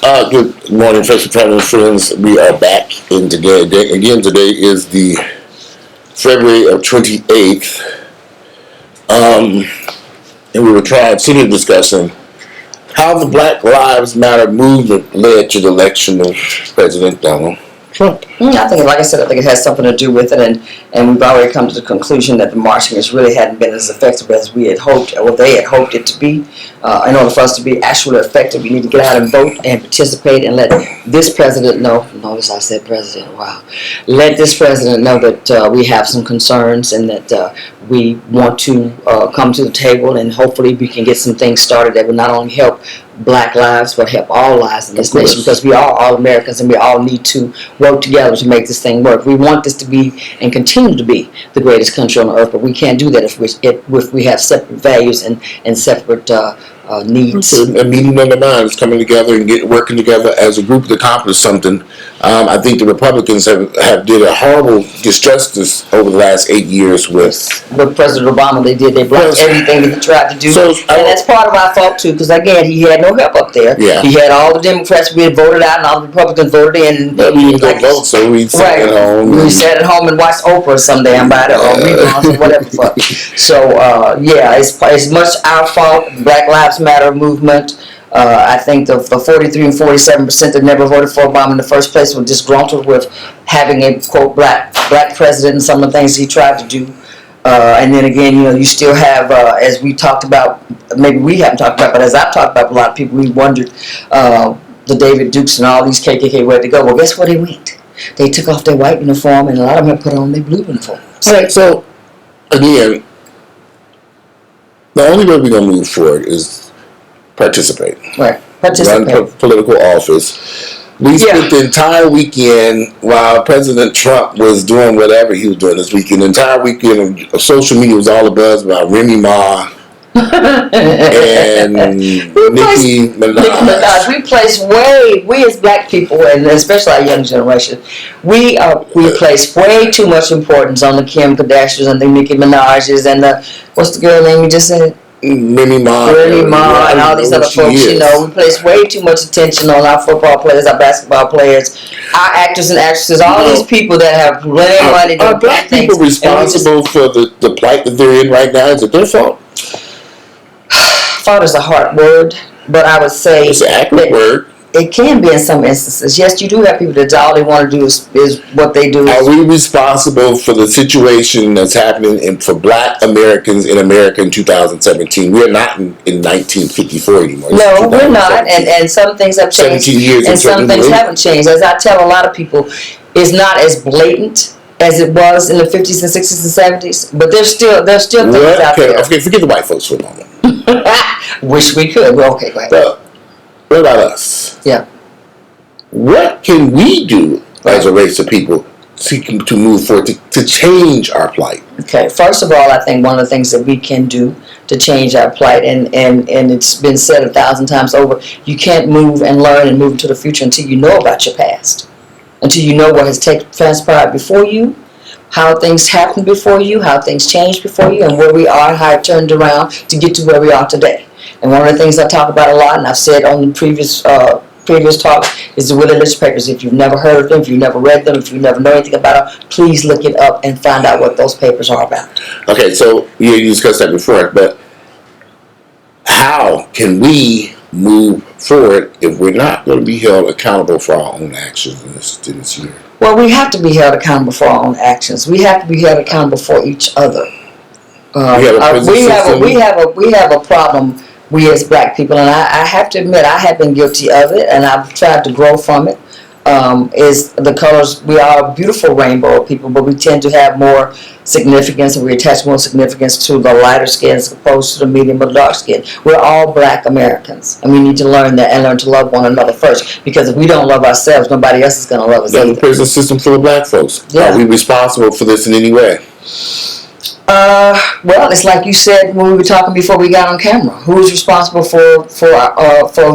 Good morning, First Family friends. We are back in today. Again, today is the February of 28th. And we were sitting discussing how the Black Lives Matter movement led to the election of President Donald Trump. I think, like I said, I think it has something to do with it, and we've already come to the conclusion that the marching really hadn't been as effective as we had hoped, or they had hoped it to be. In order for us to be actually effective, we need to get out and vote and participate and let this president know. Notice I said president. Wow. Let this president know that we have some concerns and that we want to come to the table, and hopefully we can get some things started that will not only help Black lives but help all lives in this nation, because we are all Americans and we all need to work together to make this thing work. We want this to be and continue to be the greatest country on earth, but we can't do that if we have separate values and separate needs. A meeting of the minds, coming together and working together as a group to accomplish something. I think the Republicans have did a horrible disjustice over the last 8 years with President Obama. They blocked everything that he tried to do, and that's part of our fault too. Because again, he had no help up there. Yeah. He had all the Democrats we had voted out, and all the Republicans voted in. But we didn't go vote, so we sat at home. We sat at home and watched Oprah some damn body or reruns or whatever. So it's much our fault. Black Lives Matter movement. I think the 43 and 47% that never voted for Obama in the first place were disgruntled with having a quote black president and some of the things he tried to do. And then again, you still have, as we talked about, maybe we haven't talked about, but as I've talked about, a lot of people, we wondered the David Dukes and all these KKK where to go. Well, guess where they went? They took off their white uniform, and a lot of them have put on their blue uniform. Right. So again, the only way we're gonna move forward is participate. Right. Participate. Run political office. We spent the entire weekend while President Trump was doing whatever he was doing this weekend. The entire weekend of social media was all a buzz about Remy Ma and Nicki Minaj. We as black people, and especially our young generation, we place way too much importance on the Kim Kardashians and the Nicki Minaj's and the, what's the girl name you just said? Remy Ma and all these other folks. We place way too much attention on our football players, our basketball players, our actors and actresses, all these people that have plenty of money. Are black people responsible for the plight that they're in right now? Is it their fault? Fault is a hard word, but I would say it's an accurate word. It can be in some instances. Yes, you do have people that all they want to do is what they do. Are we responsible for the situation that's happening for black Americans in America in 2017? We're not in 1954 anymore. No, we're not. And some things have changed. 17 years and some things haven't changed. As I tell a lot of people, it's not as blatant as it was in the 50s and 60s and 70s. But there's still things out there. Okay, forget the white folks for a moment. Wish we could. Well, okay, go ahead. What about us? Yeah. What can we do as a race of people seeking to move forward to change our plight? Okay. First of all, I think one of the things that we can do to change our plight, and it's been said 1,000 times over, you can't move and learn and move into the future until you know about your past, until you know what has transpired before you, how things happened before you, how things changed before you, and where we are and how it turned around to get to where we are today. And one of the things I talk about a lot, and I've said on the previous talk, is the Willie papers. If you've never heard of them, if you've never read them, if you never know anything about them, please look it up and find out what those papers are about. Okay, so you discussed that before, but how can we move forward if we're not going to be held accountable for our own actions in this year? Well, we have to be held accountable for our own actions. We have to be held accountable for each other. We have a problem. We as black people, and I have to admit, I have been guilty of it, and I've tried to grow from it, is the colors. We are a beautiful rainbow of people, but we tend to have more significance, and we attach more significance to the lighter skin as opposed to the medium or the dark skin. We're all black Americans, and we need to learn that and learn to love one another first, because if we don't love ourselves, nobody else is going to love us either. The prison system full of black folks. Yeah. Are we responsible for this in any way? Well, it's like you said when we were talking before we got on camera. Who is responsible for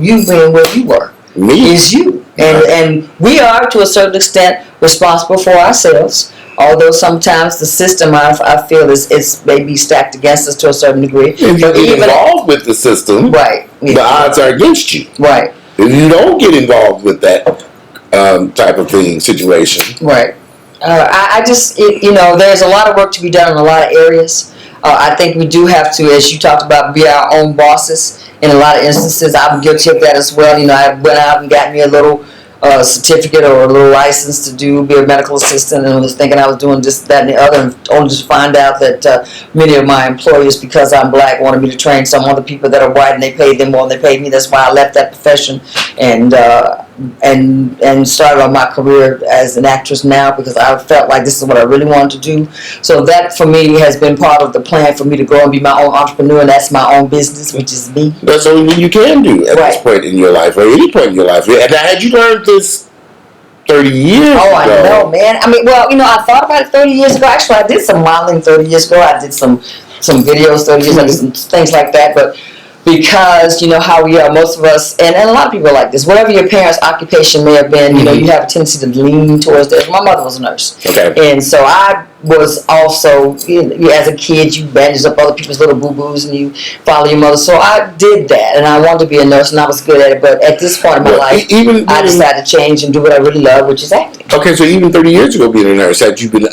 you being where you were? Me. Is you. And we are, to a certain extent, responsible for ourselves. Although sometimes the system, I feel, is maybe stacked against us to a certain degree. If you get involved with the system, right? The odds are against you. Right. if you don't get involved with that type of thing, situation. Right. I just, there's a lot of work to be done in a lot of areas. I think we do have to, as you talked about, be our own bosses. In a lot of instances, I'm guilty of that as well. I went out and got me a little certificate or a little license to be a medical assistant, and I was thinking I was doing this, that, and the other, and only to find out that many of my employers, because I'm black, wanted me to train some other people that are white, and they paid them more than they paid me. That's why I left that profession and started on my career as an actress now, because I felt like this is what I really wanted to do. So that for me has been part of the plan for me to grow and be my own entrepreneur, and that's my own business, which is me. That's the only thing you can do at this point in your life, or any point in your life. And had you learned this 30 years ago? Oh, I know, man. I mean, well, I thought about it 30 years ago. Actually, I did some modeling 30 years ago. I did some videos 30 years ago, some things like that, but because how we are, most of us, and a lot of people are like this, whatever your parents' occupation may have been, you have a tendency to lean towards that. My mother was a nurse. Okay. And so I was also, as a kid, you bandaged up other people's little boo-boos and you follow your mother. So I did that, and I wanted to be a nurse, and I was good at it. But at this point in my life, I decided to change and do what I really love, which is acting. Okay, so even 30 years ago being a nurse, had you been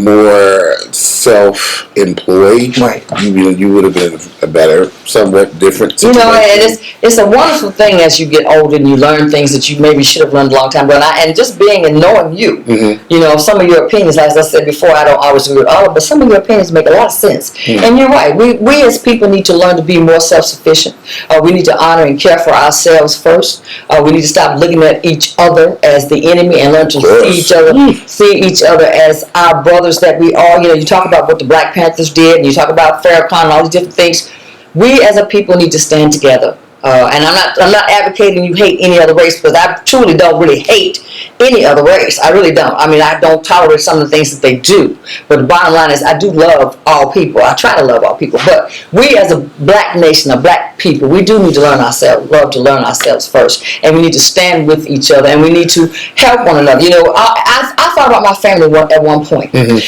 more self-employed, right, you would have been a better, somewhat different situation. And it's a wonderful thing as you get older and you learn things that you maybe should have learned a long time ago. And just being and knowing you, some of your opinions, as I said before, I don't always agree with all of them, but some of your opinions make a lot of sense. And you're right. We as people need to learn to be more self-sufficient. We need to honor and care for ourselves first. We need to stop looking at each other as the enemy and learn to see each other as our brothers that we are. You talk about what the Black Panthers did, and you talk about Farrakhan and all these different things. We as a people need to stand together. And I'm not advocating you hate any other race, because I truly don't really hate any other race. I really don't. I mean, I don't tolerate some of the things that they do. But the bottom line is I do love all people. I try to love all people. But we as a black nation, a black people, we do need to love to learn ourselves first. And we need to stand with each other, and we need to help one another. I thought about my family at one point. In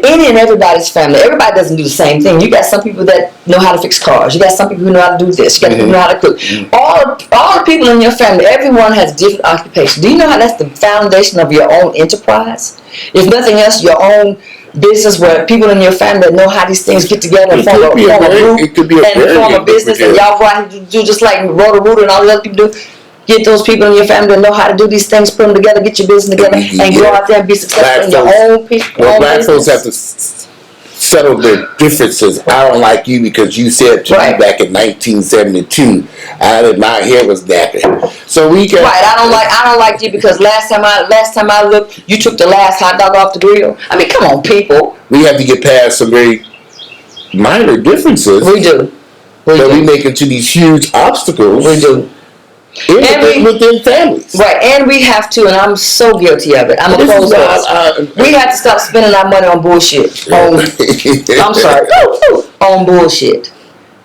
any and everybody's family, everybody doesn't do the same thing. You got some people that know how to fix cars. You got some people who know how to do this. You got people who know how to cook. All the people in your family, everyone has a different occupation. Do you know how that's the foundation of your own enterprise? If nothing else, your own business, where people in your family that know how these things get together and form a group and form a business, and y'all go out and do just like Roto-Rooter and all the other people do. Get those people in your family that know how to do these things, put them together, get your business together, and go out there and be successful in your own people. Well, black folks have to settle their differences. I don't like you because you said to me back in 1972, my hair was nappy. So we can. Right. I don't like you because last time I looked, you took the last hot dog off the grill. I mean, come on, people. We have to get past some very minor differences. We do. We make into these huge obstacles. We do. Within families. Right, and we have to, and I'm so guilty of it. I'm opposed to it. We have to stop spending our money on bullshit. On bullshit.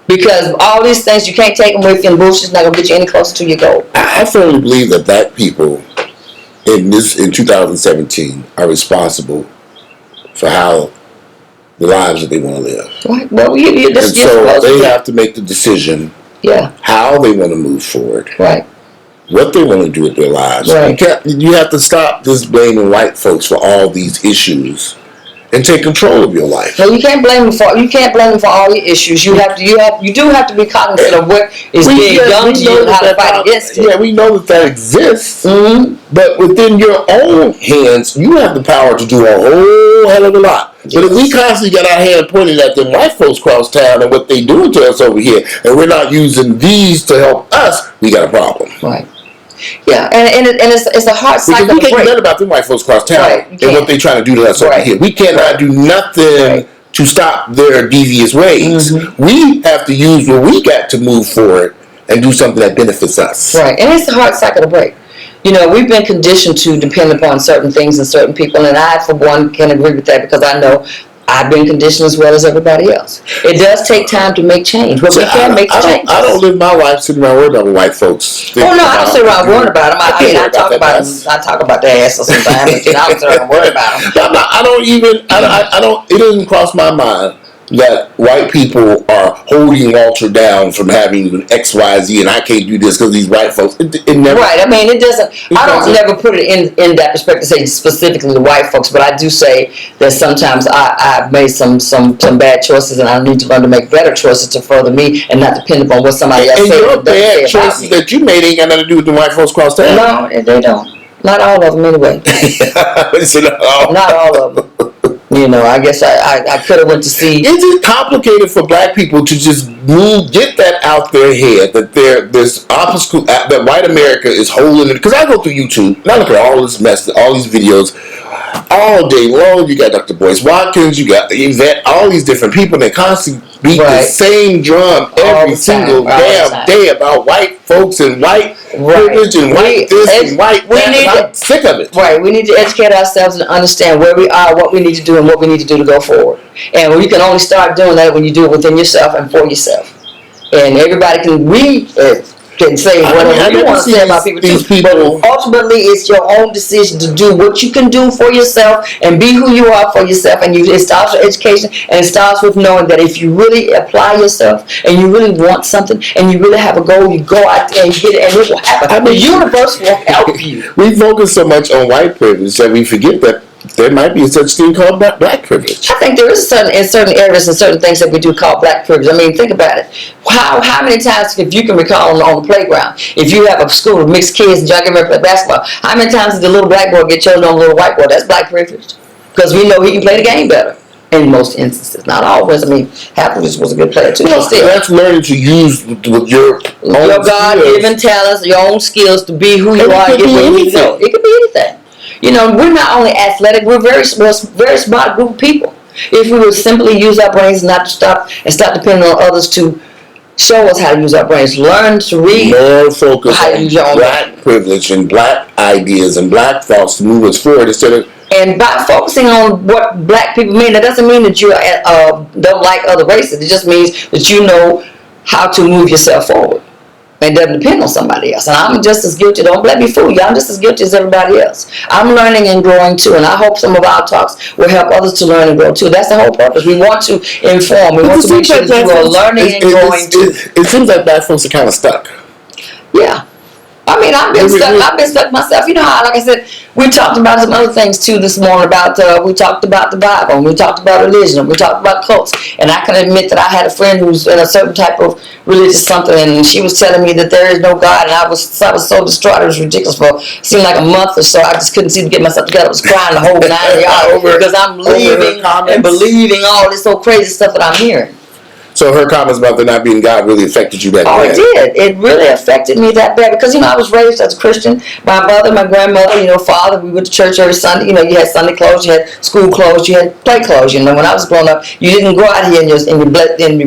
Because all these things, you can't take them with you, and bullshit's not going to get you any closer to your goal. I firmly believe that black people in 2017 are responsible for how the lives that they want to live. Right. Well, so they have to make the decision. Yeah. How they want to move forward. Right. What they want to do with their lives. Right. You have to stop just blaming white folks for all these issues and take control of your life. No, you can't blame them for all your issues. You do have to be cognizant of what is being done to you and how to fight against it. Yeah, we know that exists. But within your own hands, you have the power to do a whole hell of a lot. But if we constantly got our hand pointed at them white folks across town and what they doing to us over here, and we're not using these to help us, we got a problem. Right. Yeah, and it's a hard cycle. Because we can't do nothing about them white folks across town and what they're trying to do to us over here. We cannot do nothing to stop their devious ways. We have to use what we got to move forward and do something that benefits us. Right, and it's a hard cycle to break. We've been conditioned to depend upon certain things and certain people, and I, for one, can agree with that because I know I've been conditioned as well as everybody else. It does take time to make change, but we can make change. I don't live my life sitting around worried about white folks. Oh no, I don't sit around worrying about them. I talk about them. I talk about their asses sometimes, but I don't sit around worrying about them. I don't even. I don't. It doesn't cross my mind that white people are holding Walter down from having X, Y, Z, and I can't do this because these white folks. It never. Right. I mean, it doesn't. I don't never put it in that perspective. Say specifically the white folks, but I do say that sometimes I've made some bad choices, and I need to learn to make better choices to further me and not depend upon what somebody else said. And your bad choices that you made ain't got nothing to do with the white folks across town. No, they don't. Not all of them, anyway. Not all of them. You know, I guess I could have went to see. Is it complicated for black people to just get that out their head that there's obstacle that white America is holding it? Because I go through YouTube and I look at all this mess, all these videos, all day long. You got Dr. Boyce Watkins, you got Yvette, all these different people, and they constantly beat the same drum every single damn day about white folks and white privilege and white this and white that. I'm sick of it. Right. We need to educate ourselves and understand where we are, what we need to do, and what we need to do to go forward. And you can only start doing that when you do it within yourself and for yourself. And everybody can say whatever you want to say about people too. But ultimately, it's your own decision to do what you can do for yourself and be who you are for yourself. And it starts with education, and it starts with knowing that if you really apply yourself and you really want something and you really have a goal, you go out there and get it, and it will happen. The universe will help you. We focus so much on white privilege that we forget that there might be such thing called black privilege. I think there is in certain areas and certain things that we do call black privilege. I mean, think about it. How many times, if you can recall on the playground, if you have a school of mixed kids and y'all get ready to play basketball, how many times did the little black boy get chosen on the little white boy? That's black privilege. Because we know he can play the game better. In most instances, not always. I mean, Hampton was a good player too. Still, that's learning to use with your God-given talents, your own skills to be who you are. It could be anything. You know, we're not only athletic, we're very smart group of people. If we would simply use our brains and not stop depending on others to show us how to use our brains, learn to read. More focus on black privilege and black ideas and black thoughts to move us forward instead of. And by focusing on what black people mean, that doesn't mean that you don't like other races. It just means that you know how to move yourself forward. It doesn't depend on somebody else. And I'm just as guilty. Don't let me fool you. I'm just as guilty as everybody else. I'm learning and growing too. And I hope some of our talks will help others to learn and grow too. That's the whole purpose. We want to inform. We want to make sure that you are learning and growing too. It seems like black folks are kind of stuck. Yeah. I mean, I've been stuck myself. You know how, like I said, we talked about some other things too this morning about, we talked about the Bible, and we talked about religion, and we talked about cults. And I can admit that I had a friend who's in a certain type of religious something, and she was telling me that there is no God, and I was so distraught. It was ridiculous for seemed like a month or so. I just couldn't seem to get myself together. I was crying the whole 9 yards because I'm leaving and believing all this so crazy stuff that I'm hearing. So her comments about there not being God really affected you that bad? Oh, it did. It really affected me that bad because, you know, I was raised as a Christian. My mother, my grandmother, you know, father, we went to church every Sunday. You know, you had Sunday clothes, you had school clothes, you had play clothes. You know, when I was growing up, you didn't go out here in your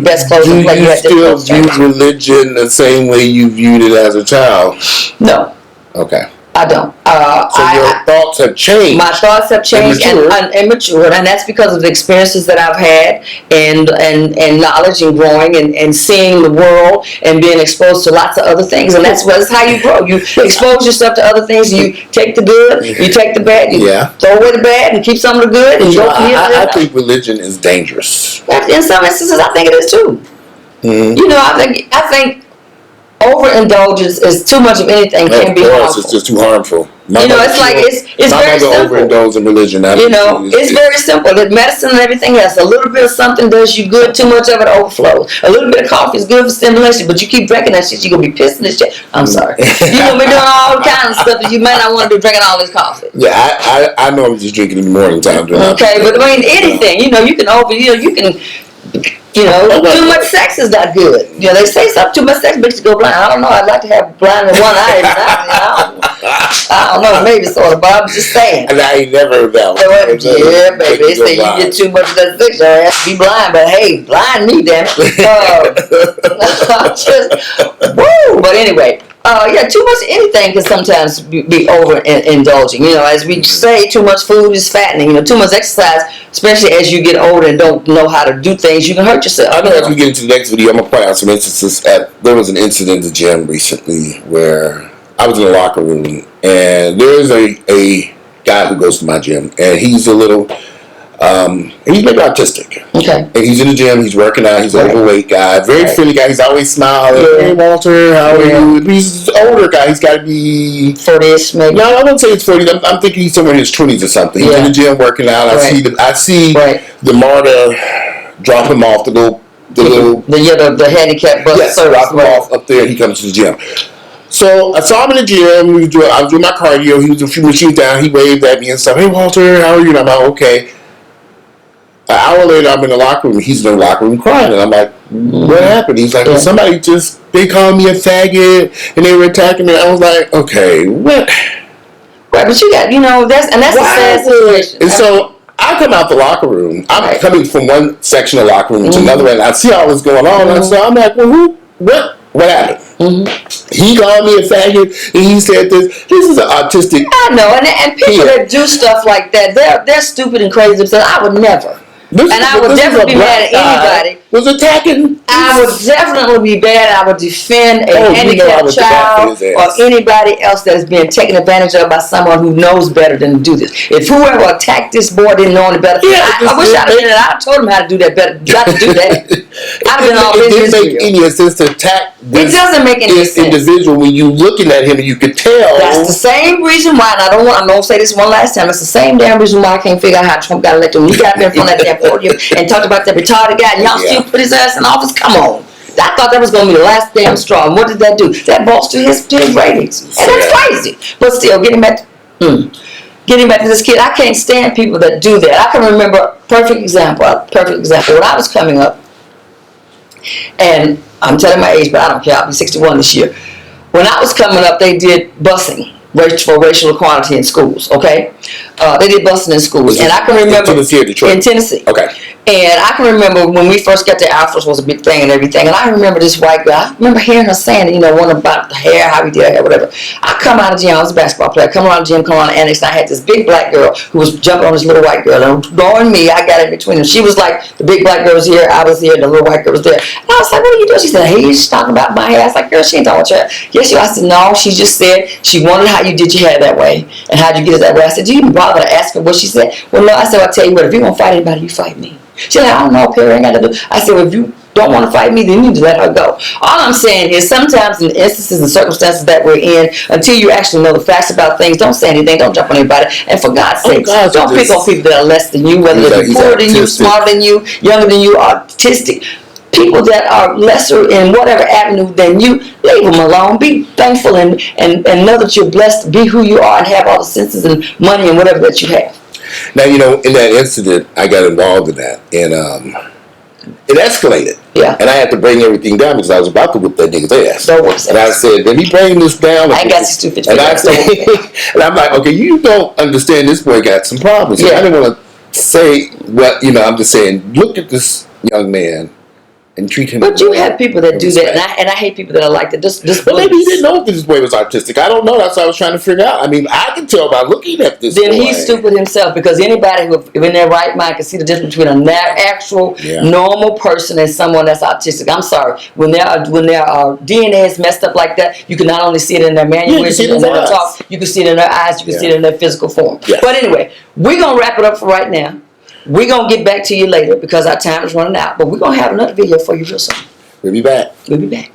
best clothes and play. You still view religion the same way you viewed it as a child? No. Okay. I don't. So your thoughts have changed. My thoughts have changed and matured, and that's because of the experiences that I've had and knowledge and growing and seeing the world and being exposed to lots of other things. And that's how you grow. You expose yourself to other things. You take the good, you take the bad, you throw away the bad and keep some of the good. And I think religion is dangerous. In some instances, I think it is too. Mm-hmm. You know, I think overindulgence is too much of anything can be harmful. It's just too harmful. It's very simple. Overindulge in religion. It's very simple. The medicine and everything else. A little bit of something does you good. Too much of it overflows. A little bit of coffee is good for stimulation, but you keep drinking that shit, you're gonna be pissing this shit. I'm sorry. You're gonna be doing all kinds of stuff that you may not want to do, drinking all this coffee. Yeah, I know I'm just drinking in the morning time. Okay, but I mean anything. You know, you can too much sex is not good. You know, they say something, too much sex makes you go blind. I don't know. I'd like to have blind in one eye. I don't know. Maybe sort of, but I'm just saying. And I ain't never heard that one. Yeah, baby. They say you get too much of that sex, you have to be blind. But hey, blind me, damn it. Woo! But anyway. Too much anything can sometimes be overindulging. You know, as we say, too much food is fattening. You know, too much exercise, especially as you get older and don't know how to do things, you can hurt yourself. I know as we get into the next video, I'm going to point out some instances. There was an incident in the gym recently where I was in the locker room, and there's a guy who goes to my gym, and he's a little And he's maybe autistic. Okay. And he's in the gym. He's working out. He's an overweight guy. Very friendly guy. He's always smiling. Yeah. Hey, Walter, how are you? He's an older guy. He's got to be 40ish, maybe. No, I wouldn't say it's 40. I'm thinking he's somewhere in his 20s or something. He's in the gym working out. I see the MARTA drop him off the handicap bus. Yes, drop him off up there. And he comes to the gym. So I saw him in the gym. I was doing my cardio. He was a few machines down. He waved at me and stuff. Hey, Walter, how are you? And I'm like, okay. An hour later, I'm in the locker room. He's in the locker room crying. And I'm like, what happened? He's like, well, somebody they called me a faggot and they were attacking me. I was like, okay, what? Right, but you got, that's a sad situation. And so I come out the locker room. I'm coming from one section of the locker room to another, and I see all this going on. And so I'm like, well, what happened? He called me a faggot, and he said this. This is an autistic. I know, and people that do stuff like that, they're stupid and crazy themselves. I would never. I would definitely be mad at anybody. Was attacking. I would definitely be bad. I would defend a handicapped child or anybody else that is being taken advantage of by someone who knows better than to do this. If whoever attacked this boy didn't know any better, I wish I'd have been. I told him how to do that better. Not to do that. I'd have been all business. It didn't make any sense to attack this. It doesn't make any sense. Individual when you looking at him and you could tell. That's the same reason why, and I'm gonna say this one last time. It's the same damn reason why I can't figure out how Trump got elected. When he got up in front of that damn podium and talked about that retarded guy, and y'all still put his ass in office. Come on. I thought that was going to be the last damn straw. And what did that do? That bolstered his ratings. And that's crazy. But still, getting back to this kid, I can't stand people that do that. I can remember a perfect example. When I was coming up, and I'm telling my age, but I don't care. I'll be 61 this year. When I was coming up, they did busing for racial equality in schools, okay? They did busing in schools. And I can remember... In Tennessee or Detroit? In Tennessee. Okay. And I can remember when we first got to Afros was a big thing and everything. And I remember this white guy. I remember hearing her saying, one about the hair, how we did her hair, whatever. I come out of the gym. I was a basketball player. Come around the gym, come around the annex. And I had this big black girl who was jumping on this little white girl. And knowing me, I got in between them. She was like, the big black girl was here. I was here. The little white girl was there. And I was like, what are you doing? She said, hey, you're just talking about my hair. I was like, girl, she ain't talking about your hair. Yes, you. I said, no. She just said she wondered how you did your hair that way. And how'd you get it that way? I said, do you even bother to ask her what she said? Well, no. I said, I'll tell you what. If you want to fight anybody, you fight me. She's like, I don't know, Perry, I ain't got to do. I said, well, if you don't want to fight me, then you need to let her go. All I'm saying is sometimes in instances and circumstances that we're in, until you actually know the facts about things, don't say anything, don't jump on anybody. And for God's sake, don't pick on people that are less than you, whether they're poorer than you, smarter than you, younger than you, autistic. People that are lesser in whatever avenue than you, leave them alone. Be thankful and know that you're blessed to be who you are and have all the senses and money and whatever that you have. Now, in that incident, I got involved in that, and it escalated. Yeah. And I had to bring everything down because I was about to whip that nigga's ass. And I said, let me bring this down. I ain't got this stupid. And I said, and I'm like, okay, you don't understand this boy got some problems. Yeah. I didn't want to say what, I'm just saying, look at this young man and treat him. But you have people that do that, and I hate people that are like that. But maybe he didn't know if this boy was autistic. I don't know. That's what I was trying to figure out. I mean, I can tell by looking at this. Then he's stupid himself, because anybody who in their right mind can see the difference between an actual normal person and someone that's autistic. I'm sorry. When their DNA is messed up like that, you can not only see it in their mannerisms and their talk, you can see it in their eyes, you can see it in their physical form. Yeah. But anyway, we're gonna wrap it up for right now. We're going to get back to you later because our time is running out. But we're going to have another video for you real soon. We'll be back. We'll be back.